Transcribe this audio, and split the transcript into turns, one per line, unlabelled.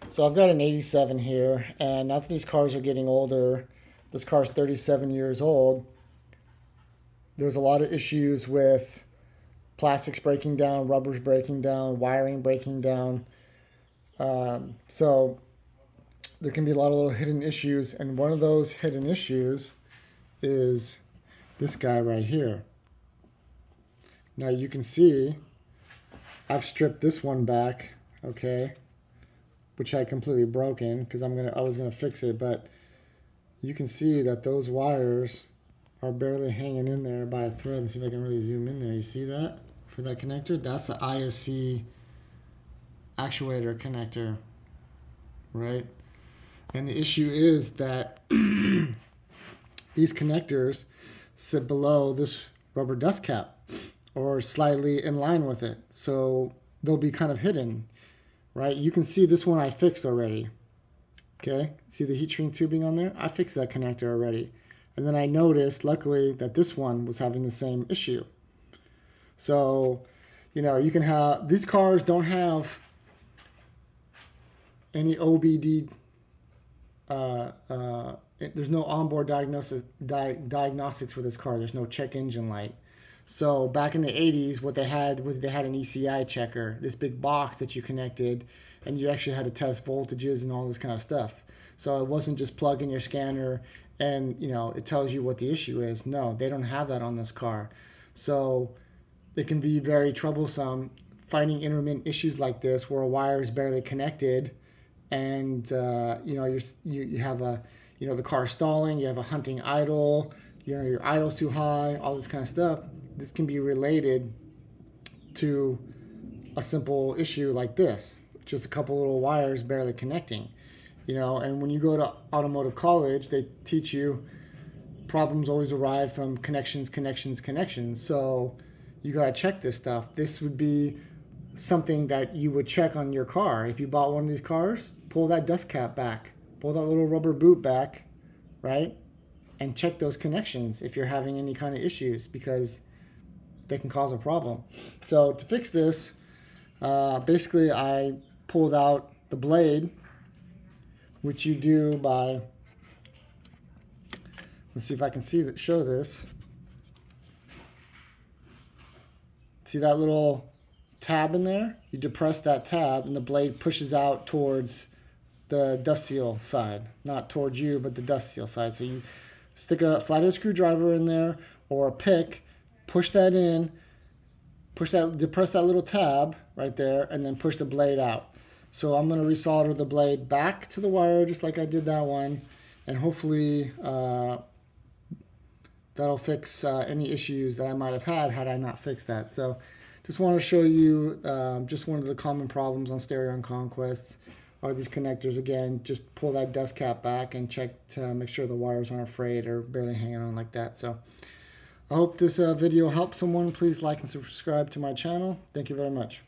So I've got an 87 here, and now that these cars are getting older, this car's 37 years old, there's a lot of issues with plastics breaking down, rubbers breaking down, wiring breaking down. So there can be a lot of little hidden issues, and one of those hidden issues is this guy right here. Now you can see I've stripped this one back, okay, which I completely broken because I was gonna fix it, but you can see that those wires are barely hanging in there by a thread. Let's see if I can really zoom in there. You see that for that connector? That's the ISC actuator connector, right? And the issue is that these connectors sit below this rubber dust cap or slightly in line with it. So they'll be kind of hidden, right? You can see this one I fixed already. Okay, see the heat shrink tubing on there? I fixed that connector already. And then I noticed, luckily, that this one was having the same issue. So, you can have, these cars don't have any OBD, there's no onboard diagnostics for this car. There's no check engine light. So back in the 80s, what they had was they had an ECI checker, this big box that you connected, and you actually had to test voltages and all this kind of stuff. So it wasn't just plug in your scanner and it tells you what the issue is. No, they don't have that on this car. So it can be very troublesome finding intermittent issues like this where a wire is barely connected, and you have the car stalling, you have a hunting idle, your idle's too high, all this kind of stuff. This can be related to a simple issue like this, just a couple little wires barely connecting. And when you go to automotive college, they teach you problems always arrive from connections. So you got to check this stuff. This would be something that you would check on your car. If you bought one of these cars, pull that dust cap back, pull that little rubber boot back, right? And check those connections if you're having any kind of issues, because they can cause a problem. So to fix this, basically I pulled out the blade, which you do by, let's see if I can show this. See that little tab in there? You depress that tab and the blade pushes out towards the dust seal side. Not towards you, but the dust seal side. So you stick a flathead screwdriver in there or a pick, push that in, depress that little tab right there, and then push the blade out. So I'm going to resolder the blade back to the wire just like I did that one, and hopefully that'll fix any issues that I might have had I not fixed that. So just want to show you just one of the common problems on Starion Conquests are these connectors. Again, just pull that dust cap back and check to make sure the wires aren't frayed or barely hanging on like that. So I hope this video helps someone. Please like and subscribe to my channel. Thank you very much.